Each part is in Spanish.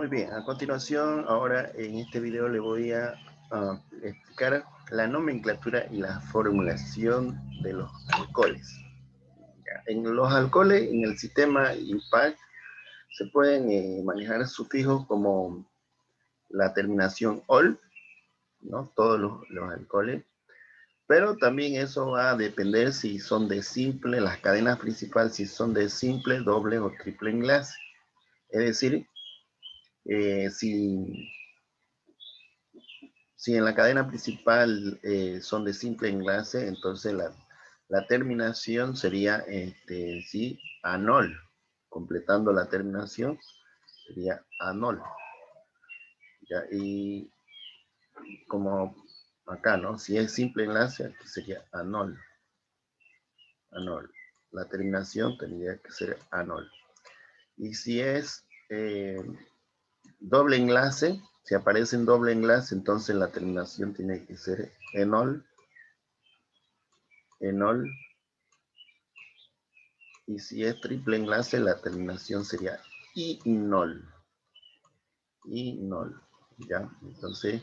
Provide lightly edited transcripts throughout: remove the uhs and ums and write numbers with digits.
Muy bien, a continuación, ahora en este video le voy a explicar la nomenclatura y la formulación de los alcoholes. En los alcoholes, en el sistema IMPACT, se pueden manejar sufijos como la terminación OL, ¿no? Todos los alcoholes, pero también eso va a depender si son de simple, las cadenas principales, si son de simple, doble o triple enlace. Es decir, si en la cadena principal son de simple enlace, entonces la terminación sería sí, anol. Completando la terminación sería anol. ¿Ya? Y como acá, ¿no? Si es simple enlace, aquí sería anol. Anol. La terminación tendría que ser anol. Y si es doble enlace, si aparece en doble enlace, entonces la terminación tiene que ser enol. Enol. Y si es triple enlace, la terminación sería inol. Inol. ¿Ya? Entonces,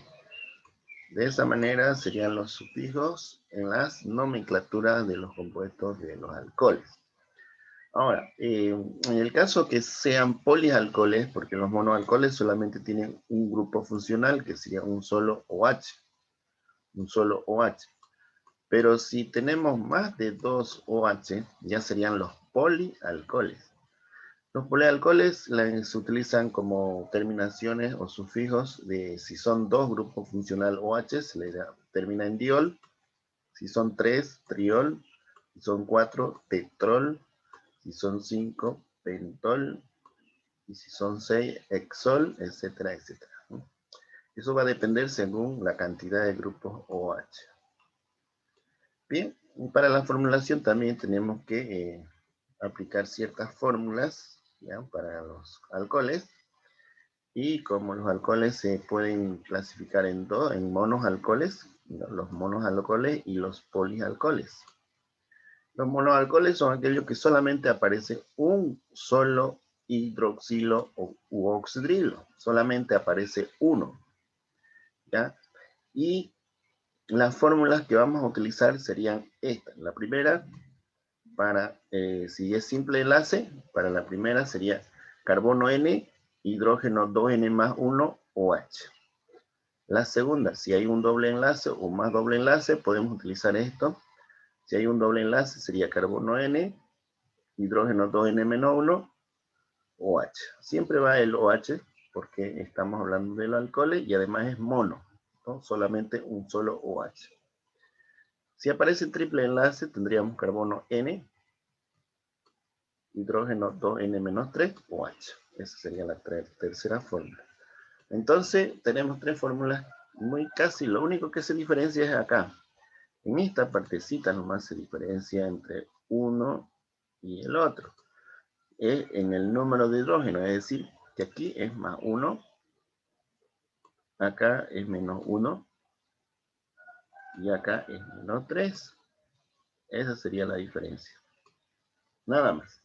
de esa manera serían los sufijos en las nomenclaturas de los compuestos de los alcoholes. Ahora, en el caso que sean polialcoholes, porque los monoalcoholes solamente tienen un grupo funcional, que sería un solo OH. Un solo OH. Pero si tenemos más de dos OH, ya serían los polialcoholes. Los polialcoholes se utilizan como terminaciones o sufijos de si son dos grupos funcional OH, se le termina en diol. Si son tres, triol. Si son cuatro, tetrol. Si son cinco, pentol. Y si son seis, hexol, etcétera, etcétera. Eso va a depender según la cantidad de grupos OH. Bien, y para la formulación también tenemos que aplicar ciertas fórmulas, ¿ya? Para los alcoholes. Y como los alcoholes se pueden clasificar en monoalcoholes, ¿no? Los monoalcoholes y los polialcoholes. Los monoalcoholes son aquellos que solamente aparece un solo hidroxilo u oxidrilo. Solamente aparece uno, ¿ya? Y las fórmulas que vamos a utilizar serían estas. La primera, si es simple enlace, para la primera sería carbono N, hidrógeno 2N más 1, OH. La segunda, si hay un doble enlace o más doble enlace, podemos utilizar esto. Si hay un doble enlace, sería carbono N, hidrógeno 2N menos 1, OH. Siempre va el OH porque estamos hablando del alcohol y además es mono, ¿no? Solamente un solo OH. Si aparece triple enlace, tendríamos carbono N, hidrógeno 2N menos 3, OH. Esa sería la tercera fórmula. Entonces, tenemos tres fórmulas muy casi. Lo único que se diferencia es acá. En esta partecita nomás se diferencia entre uno y el otro. Es en el número de hidrógeno, es decir, que aquí es más 1, acá es menos 1 y acá es menos 3. Esa sería la diferencia. Nada más.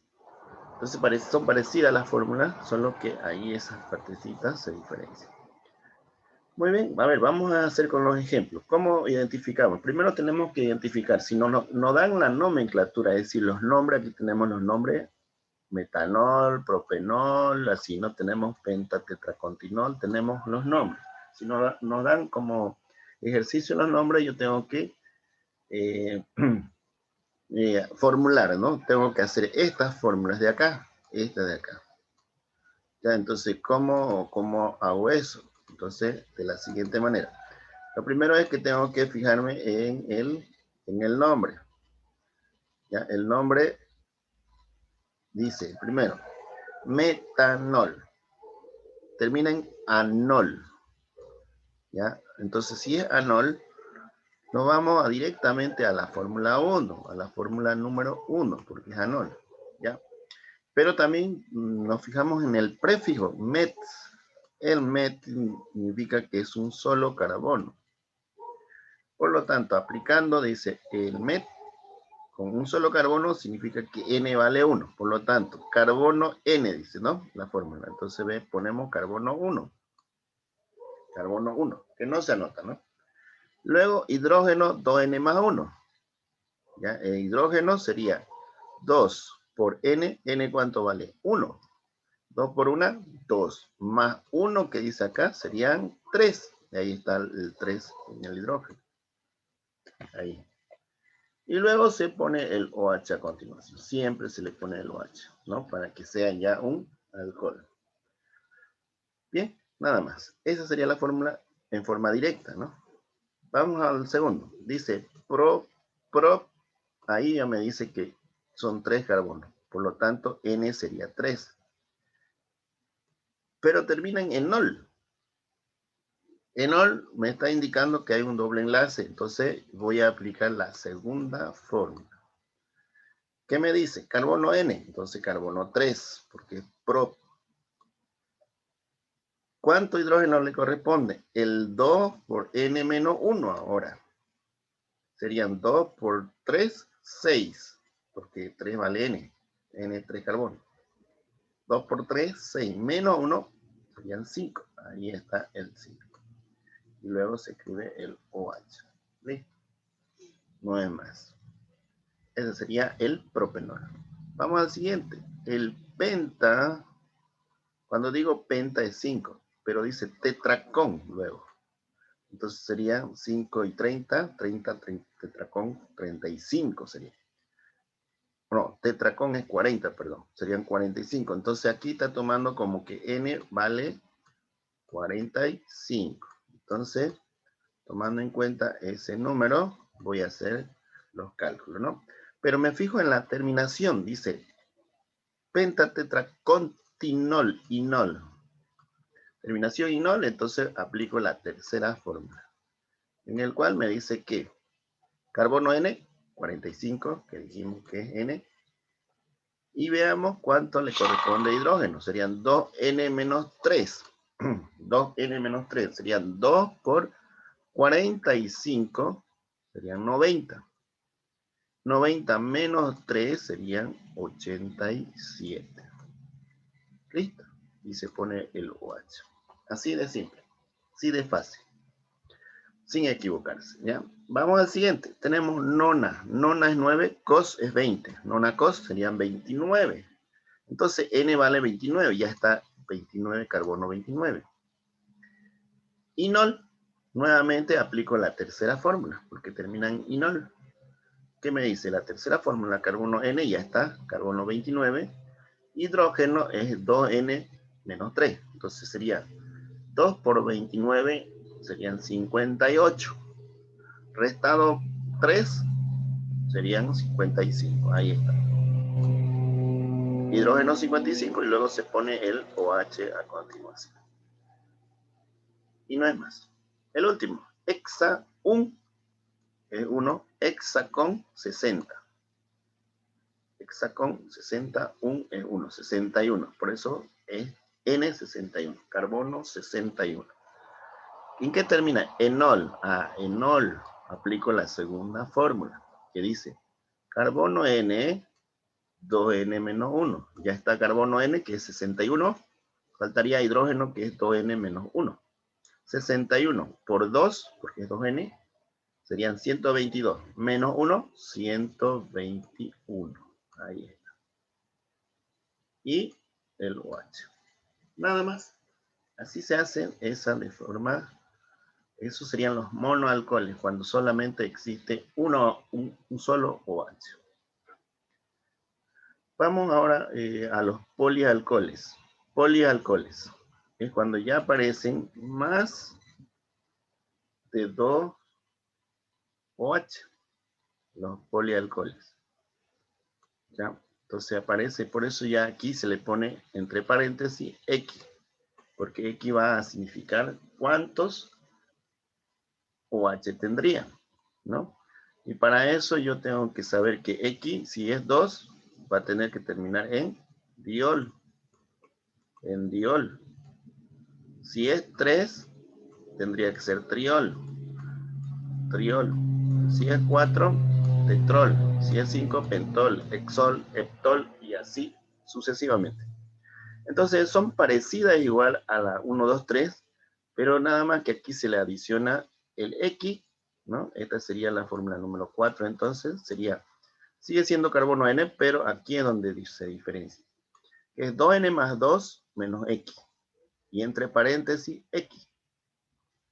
Entonces son parecidas las fórmulas, solo que ahí esas partecitas se diferencian. Muy bien, a ver, vamos a hacer con los ejemplos. ¿Cómo identificamos? Primero tenemos que identificar, si nos dan la nomenclatura, es decir, los nombres, aquí tenemos los nombres, metanol, propenol, así, no tenemos pentatetracontinol, tenemos los nombres. Si nos dan como ejercicio los nombres, yo tengo que formular, ¿no? Tengo que hacer estas fórmulas de acá, esta de acá. Ya, entonces, ¿cómo hago eso? Entonces, de la siguiente manera. Lo primero es que tengo que fijarme en el nombre. ¿Ya? El nombre dice, primero, metanol. Termina en anol. ¿Ya? Entonces, si es anol, nos vamos directamente a la fórmula 1, a la fórmula número 1, porque es anol. ¿Ya? Pero también nos fijamos en el prefijo, met. El met significa que es un solo carbono. Por lo tanto, aplicando, dice el met con un solo carbono significa que N vale 1. Por lo tanto, carbono N, dice, ¿no? La fórmula. Entonces, ve, ponemos carbono 1. Carbono 1, que no se anota, ¿no? Luego, hidrógeno 2N más 1. ¿Ya? El hidrógeno sería 2 por N. ¿N cuánto vale? 1. 2 por 1, 2. Más 1 que dice acá serían 3. Y ahí está el 3 en el hidrógeno. Ahí. Y luego se pone el OH a continuación. Siempre se le pone el OH, ¿no? Para que sea ya un alcohol. Bien, nada más. Esa sería la fórmula en forma directa, ¿no? Vamos al segundo. Dice pro. Ahí ya me dice que son 3 carbonos. Por lo tanto, N sería 3. Pero terminan en enol. Enol me está indicando que hay un doble enlace. Entonces voy a aplicar la segunda fórmula. ¿Qué me dice? Carbono N. Entonces carbono 3, porque es pro. ¿Cuánto hidrógeno le corresponde? El 2 por N menos 1 ahora. Serían 2 por 3, 6. Porque 3 vale N. N 3 carbono. 2 por 3, 6. Menos 1 serían 5. Ahí está el 5. Y luego se escribe el OH. ¿Listo? No es más. Ese sería el propenol. Vamos al siguiente. El penta. Cuando digo penta es 5. Pero dice tetracón luego. Entonces serían 5 y 30. 30, tetracón, 35 sería. No, tetracón es 40, perdón. Serían 45. Entonces aquí está tomando como que N vale 45. Entonces, tomando en cuenta ese número, voy a hacer los cálculos, ¿no? Pero me fijo en la terminación. Dice pentatetracontinol, inol. Terminación inol, entonces aplico la tercera fórmula. En el cual me dice que carbono N, 45, que dijimos que es N. Y veamos cuánto le corresponde a hidrógeno. Serían 2N menos 3. 2N menos 3. Serían 2 por 45. Serían 90. 90 menos 3 serían 87. ¿Listo? Y se pone el OH. Así de simple. Así de fácil. Sin equivocarse, ¿ya? Vamos al siguiente. Tenemos nona. Nona es 9, cos es 20. Nona cos serían 29. Entonces, N vale 29. Ya está 29, carbono 29. Inol. Nuevamente aplico la tercera fórmula, porque termina en inol. ¿Qué me dice? La tercera fórmula, carbono N, ya está, carbono 29. Hidrógeno es 2N menos 3. Entonces sería 2 por 29, serían 58. Restado 3, serían 55. Ahí está. Hidrógeno 55 y luego se pone el OH a continuación. Y no es más. El último, hexa 1 es 1, hexacón 60. Hexacón 60, 1 es 1, 61. Por eso es N61, carbono 61. ¿En qué termina? Enol. A enol aplico la segunda fórmula, que dice carbono N, 2N menos 1. Ya está carbono N, que es 61. Faltaría hidrógeno, que es 2N menos 1. 61 por 2, porque es 2N, serían 122. Menos 1, 121. Ahí está. Y el OH. Nada más. Así se hace esa de forma. Esos serían los monoalcoholes, cuando solamente existe un solo OH. Vamos ahora a los polialcoholes. Polialcoholes es cuando ya aparecen más de 2 OH, los polialcoholes. ¿Ya? Entonces aparece, por eso ya aquí se le pone entre paréntesis X, porque X va a significar cuántos OH tendría, ¿no? Y para eso yo tengo que saber que X, si es 2, va a tener que terminar en diol. En diol. Si es 3, tendría que ser triol. Triol. Si es 4, tetrol. Si es 5, pentol, hexol, heptol y así sucesivamente. Entonces son parecidas igual a la 1, 2, 3, pero nada más que aquí se le adiciona el X, ¿no? Esta sería la fórmula número 4, entonces sería, sigue siendo carbono N, pero aquí es donde se diferencia. Es 2N más 2 menos X. Y entre paréntesis, X.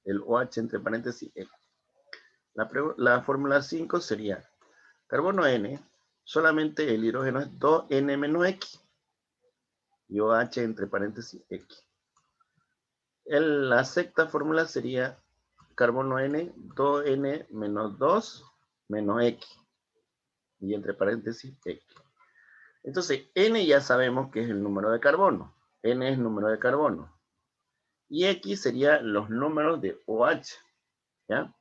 El OH entre paréntesis, X. La fórmula 5 sería carbono N, solamente el hidrógeno es 2N menos X. Y OH entre paréntesis, X. La sexta fórmula sería carbono N, 2N menos 2 menos X. Y entre paréntesis, X. Entonces, N ya sabemos que es el número de carbono. N es el número de carbono. Y X serían los números de OH. ¿Ya?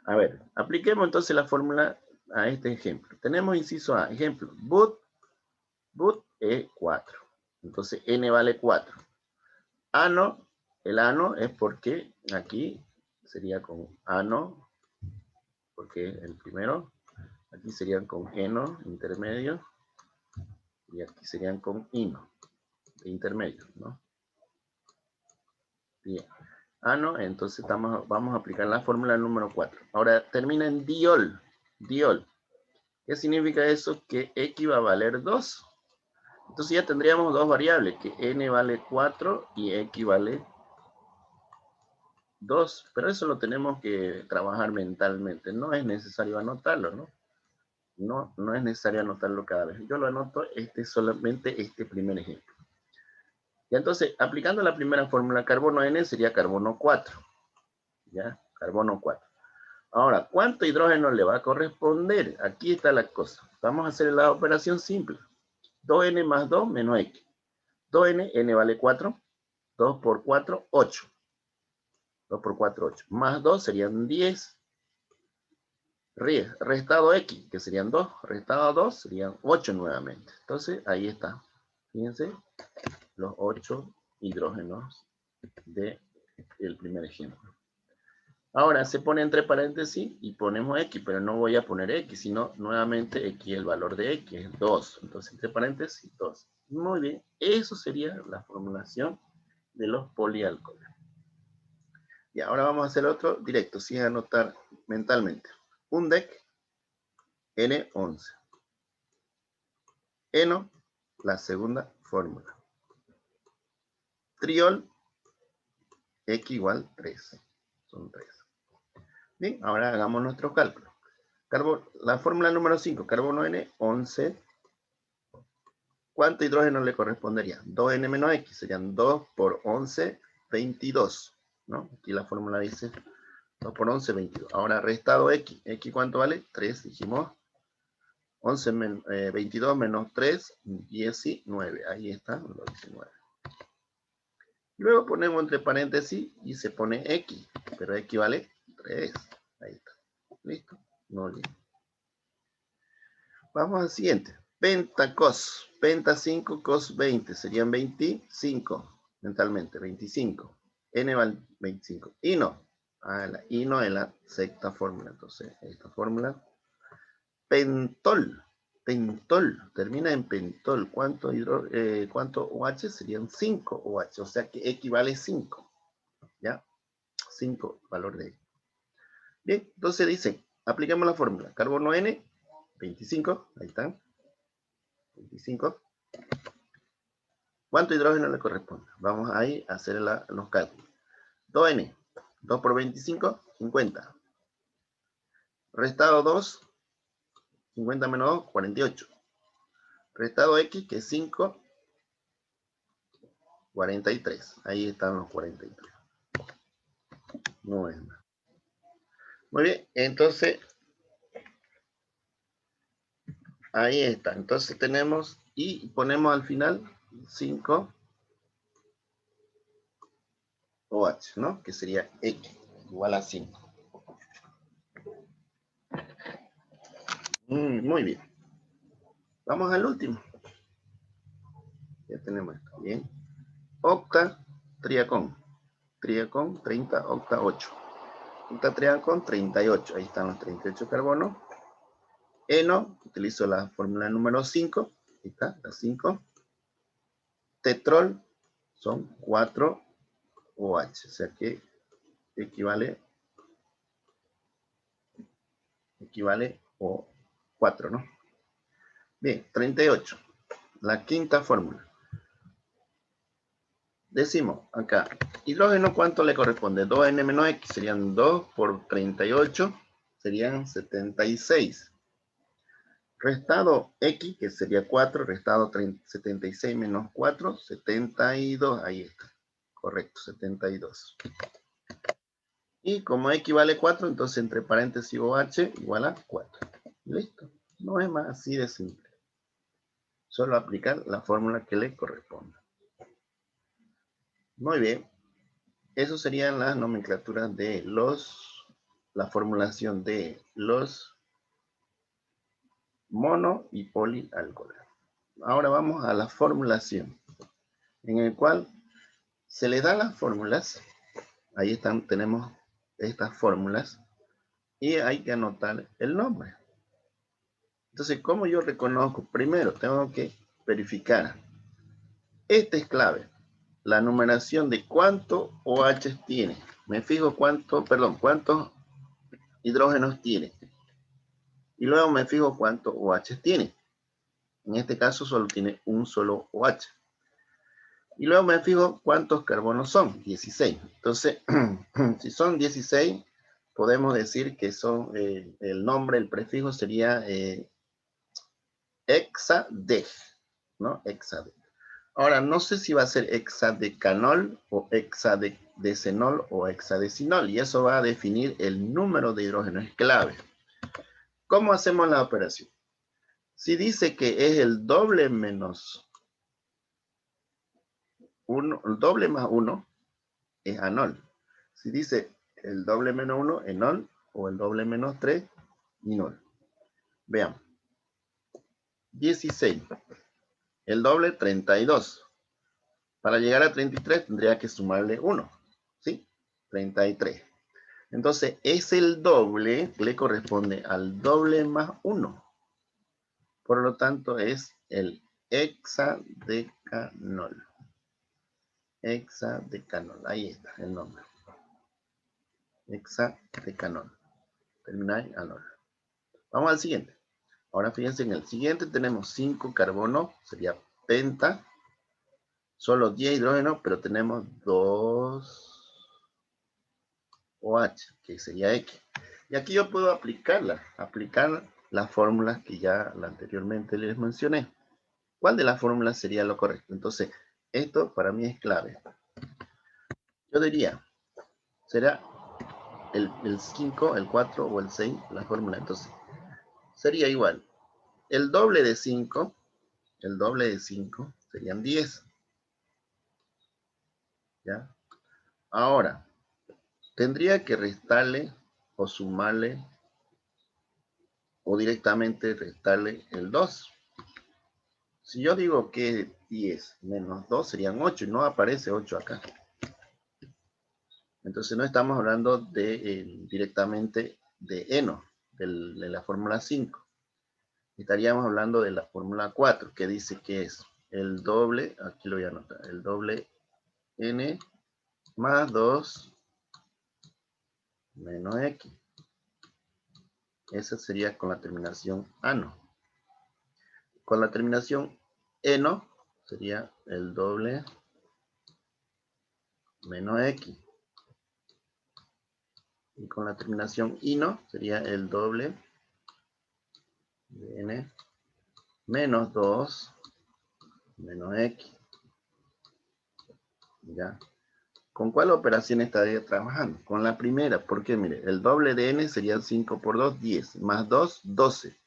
A ver, apliquemos entonces la fórmula a este ejemplo. Tenemos inciso A, ejemplo, but es 4. Entonces N vale 4. Ano, el ano es porque aquí sería con ano, porque es el primero. Aquí serían con eno, intermedio. Y aquí serían con ino, de intermedio, ¿no? Bien. Ano, entonces vamos a aplicar la fórmula número 4. Ahora termina en diol. Diol. ¿Qué significa eso? Que X va a valer 2. Entonces ya tendríamos dos variables, que N vale 4 y X vale 2. Pero eso lo tenemos que trabajar mentalmente. No es necesario anotarlo, ¿no? No es necesario anotarlo cada vez. Yo lo anoto solamente este primer ejemplo. Y entonces, aplicando la primera fórmula, carbono N sería carbono 4. ¿Ya? Carbono 4. Ahora, ¿cuánto hidrógeno le va a corresponder? Aquí está la cosa. Vamos a hacer la operación simple. 2N más 2 menos X. 2N, N vale 4. 2 por 4, 8. 2 por 4, 8. Más 2 serían 10. Restado X, que serían 2. Restado 2 serían 8 nuevamente. Entonces, ahí está. Fíjense, los 8 hidrógenos del primer ejemplo. Ahora se pone entre paréntesis y ponemos X, pero no voy a poner X, sino nuevamente X, el valor de X es 2. Entonces entre paréntesis 2. Muy bien, eso sería la formulación de los polialcoholes. Y ahora vamos a hacer otro directo, sin anotar mentalmente. UNDEC, N11. Eno, la segunda fórmula. Triol, X igual 3. Son 3. Bien, ahora hagamos nuestro cálculo. La fórmula número 5, carbono N, 11. ¿Cuánto hidrógeno le correspondería? 2N menos X, serían 2 por 11, 22. ¿No? Aquí la fórmula dice 2 por 11, 22. Ahora restado X. ¿X cuánto vale? 3, dijimos. 22 menos 3, 19. Ahí está, los 19. Luego ponemos entre paréntesis y se pone X. Pero X vale 3. Ahí está. ¿Listo? No olviden. Vamos al siguiente. Pentacos. Penta 5, cos 20. Serían 25. Mentalmente, 25. N vale 25. Ino. La ino es la sexta fórmula. Entonces, esta fórmula. Pentol. Pentol. Termina en pentol. ¿Cuánto OH? Serían 5 OH. O sea que X vale 5. ¿Ya? 5 valor de X. Bien, entonces dice, aplicamos la fórmula. Carbono N, 25. Ahí está. 25. ¿Cuánto hidrógeno le corresponde? Vamos ahí a hacer los cálculos. 2N, 2 por 25, 50. Restado 2, 50 menos 2, 48. Restado X, que es 5, 43. Ahí están los 43. No es más. Muy bien, entonces, ahí está. Entonces tenemos, y ponemos al final 5 OH, ¿no? Que sería X, igual a 5. Muy bien. Vamos al último. Ya tenemos esto. Bien. Octa, triacón. Triacón, 30, octa, 8. Octa, triacón, 38. Ahí están los 38 carbonos. eno, utilizo la fórmula número 5. Ahí está, la 5. Tetrol son 4 OH, o sea que equivale o 4, ¿no? Bien, 38. La quinta fórmula. Decimos acá, hidrógeno, ¿cuánto le corresponde? 2N menos X, serían 2 por 38, serían 76. Restado X, que sería 4, restado 76 menos 4, 72, ahí está. Correcto, 72. Y como X vale 4, entonces entre paréntesis OH igual a 4. Listo. No es más así de simple. Solo aplicar la fórmula que le corresponda. Muy bien. Eso serían las nomenclaturas de la formulación de los mono y polialcoholes. Ahora vamos a la formulación, en el cual se le dan las fórmulas. Ahí están, tenemos estas fórmulas y hay que anotar el nombre. Entonces, ¿cómo yo reconozco? Primero, tengo que verificar. Esta es clave. La numeración de cuántos OH tiene. Me fijo cuántos hidrógenos tiene. Y luego me fijo cuántos OH tiene. En este caso solo tiene un solo OH. Y luego me fijo cuántos carbonos son. 16. Entonces, si son 16, podemos decir que son el nombre, el prefijo sería hexadec, ¿no? Hexadec. Ahora, no sé si va a ser hexadecanol o hexadecenol o hexadecinol, y eso va a definir el número de hidrógeno, es clave. ¿Cómo hacemos la operación? Si dice que es el doble menos 1, el doble más 1 es anol. Si dice el doble menos 1, enol, o el doble menos 3, inol. Veamos. 16. El doble, 32. Para llegar a 33 tendría que sumarle 1. ¿Sí? 33. Entonces, es el doble, le corresponde al doble más 1. Por lo tanto, es el hexadecanol. Hexadecanol. Ahí está el nombre. Hexadecanol. Termina en anol. Vamos al siguiente. Ahora fíjense, en el siguiente tenemos 5 carbonos, sería penta. Solo 10 hidrógenos, pero tenemos 2 OH, que sería X. Y aquí yo puedo aplicar las fórmulas que ya anteriormente les mencioné. ¿Cuál de las fórmulas sería lo correcto? Entonces, esto para mí es clave. Yo diría, será el 5, el 4 o el 6 la fórmula. Entonces, sería igual. El doble de 5 serían 10. ¿Ya? Ahora, tendría que restarle o sumarle o directamente restarle el 2. Si yo digo que 10 menos 2 serían 8 y no aparece 8 acá. Entonces no estamos hablando directamente de eno, de la fórmula 5. Estaríamos hablando de la fórmula 4, que dice que es el doble, aquí lo voy a anotar, el doble n más 2 menos x. Esa sería con la terminación ano. Con la terminación eno sería el doble menos x. Y con la terminación ino sería el doble de n menos 2 menos x. ¿Ya? ¿Con cuál operación estaría trabajando? Con la primera, porque mire, el doble de n sería 5 por 2, 10, más 2, 12.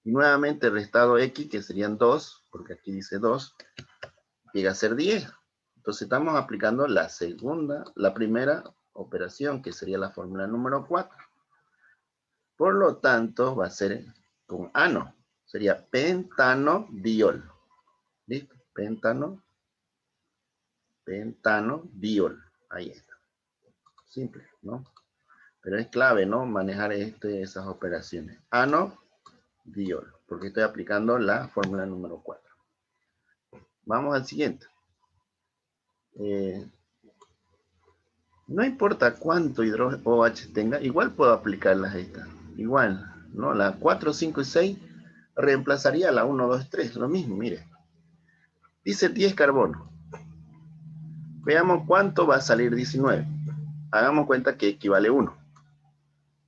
Y nuevamente restado x, que serían 2, porque aquí dice 2, llega a ser 10. Entonces estamos aplicando la primera operación, que sería la fórmula número 4. Por lo tanto, va a ser con ano. Sería pentanodiol. ¿Listo? Pentanodiol. Ahí está. Simple, ¿no? Pero es clave, ¿no? Manejar esas operaciones. Ano diol, porque estoy aplicando la fórmula número 4. Vamos al siguiente. No importa cuánto hidrógeno OH tenga, igual puedo aplicarlas a estas. Igual, ¿no? La 4, 5 y 6 reemplazaría la 1, 2, 3. Lo mismo, mire. Dice 10 carbono. Veamos cuánto va a salir 19. Hagamos cuenta que equivale 1.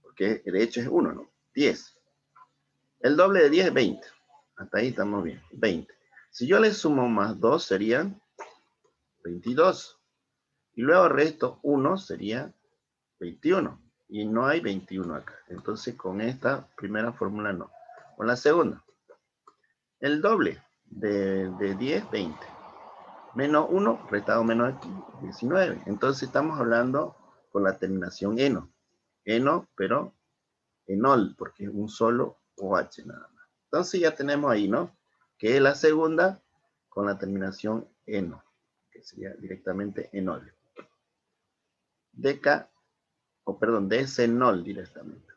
Porque de hecho es 1, ¿no? 10. El doble de 10 es 20. Hasta ahí estamos bien. 20. Si yo le sumo más 2 serían 22. Y luego resto 1 sería 21. Y no hay 21 acá. Entonces con esta primera fórmula no. Con la segunda. El doble de 10, 20. Menos 1, restado menos aquí, 19. Entonces estamos hablando con la terminación eno. Eno, pero enol, porque es un solo OH nada más. Entonces ya tenemos ahí, ¿no? Que es la segunda con la terminación eno, que sería directamente enol. Deca, o perdón, decenol directamente,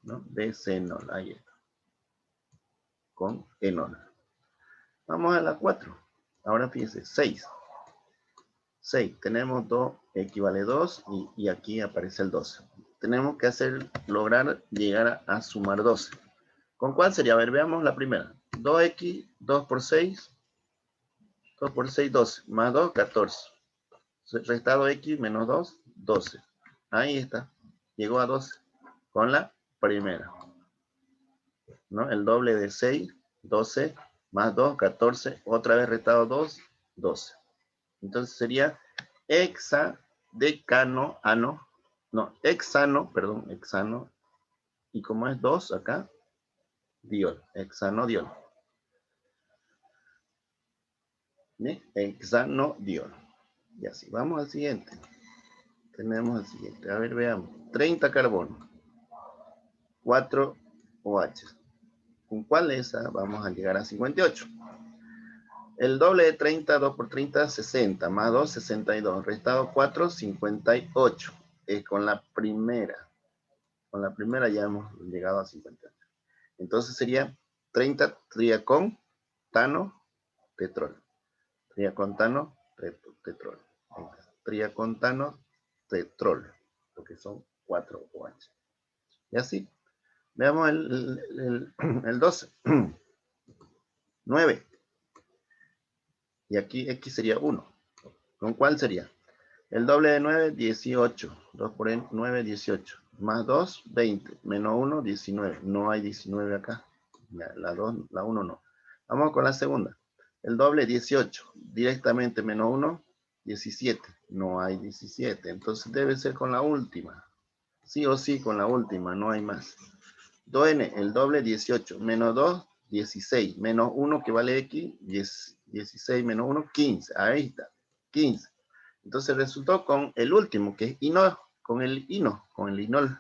¿no? Decenol, ahí está. Con enol. Vamos a la 4. Ahora fíjense, 6. 6, tenemos 2, equivale 2 y aquí aparece el 12. Tenemos que lograr llegar a sumar 12. ¿Con cuál sería? A ver, veamos la primera. 2x, 2 por 6, 2 por 6, 12. Más 2, 14. Restado x menos 2, 12. Ahí está. Llegó a 12. Con la primera. ¿No? El doble de 6, 12. Más 2, 14. Otra vez restado 2, 12. Entonces sería hexadecano, hexano. Y como es 2 acá, diol, hexanodiol. ¿Sí? Hexanodiol. Y así, vamos al siguiente. Tenemos el siguiente. A ver, veamos. 30 carbono. 4 OH. ¿Con cuál es esa? Vamos a llegar a 58. El doble de 30, 2 por 30, 60. Más 2, 62. Restado 4, 58. Con la primera. Con la primera ya hemos llegado a 58. Entonces sería 30 triacontano tetrol. Triacontano tetrol. Triacontano tetrol. Porque son 4 OH. Y así. Veamos el 12. 9. Y aquí X sería 1. ¿Con cuál sería? El doble de 9, 18. 2 por 9, 18. Más 2, 20. Menos 1, 19. No hay 19 acá. La 2, la 1 no. Vamos con la segunda. El doble, 18. Directamente menos 1, 17. No hay 17. Entonces debe ser con la última. Sí o sí con la última. No hay más. 2n, el doble, 18. Menos 2, 16. Menos 1 que vale x, 16 menos 1, 15. Ahí está. 15. Entonces resultó con el último, que es inol, con el inol.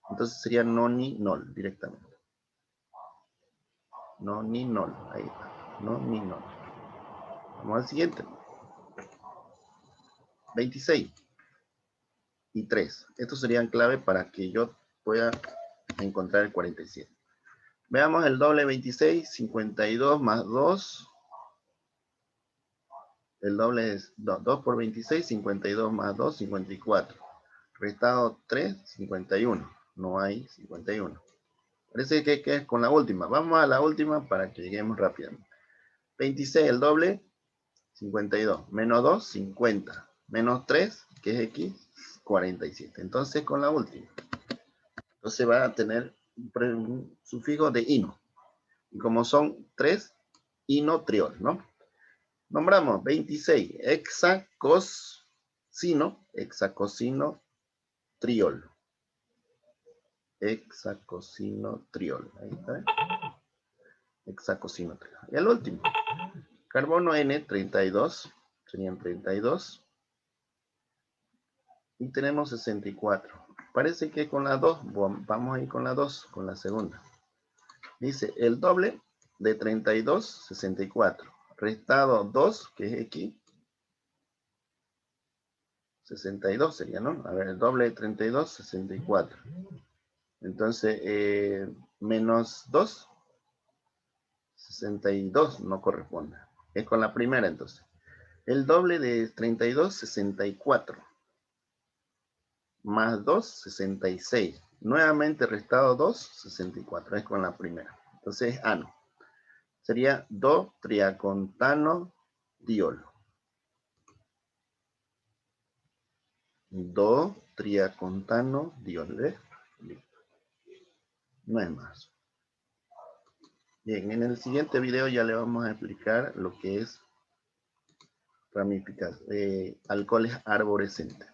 Entonces sería noninol directamente. Noninol, ahí está. Noninol. Vamos al siguiente. 26 y 3. Estos serían clave para que yo pueda encontrar el 47. Veamos el doble 26, 52 más 2. El doble es 2 por 26, 52 más 2, 54. Restado 3, 51. No hay 51. Parece que es con la última. Vamos a la última para que lleguemos rápidamente. 26, el doble, 52. Menos 2, 50. Menos 3, que es X, 47. Entonces con la última. Entonces va a tener un sufijo de ino. Y como son 3, inotriol, ¿no? Nombramos 26, hexacosino triol. Hexacosino triol. Ahí está. Hexacosino triol. Y el último. Carbono N, 32. Serían 32. Y tenemos 64. Parece que con la 2, vamos a ir con la 2, con la segunda. Dice, el doble de 32, 64. Restado 2, que es X. 62 sería, ¿no? A ver, el doble de 32, 64. Entonces, menos 2, 62 no corresponde. Es con la primera entonces. El doble de 32, 64. Más 2, 66. Nuevamente restado 2, 64. Es con la primera. Entonces, no. Sería do-triacontano diolo. Do-triacontano diolo. ¿Ves? Listo. No es más. Bien, en el siguiente video ya le vamos a explicar lo que es ramificación, alcoholes arborescentes.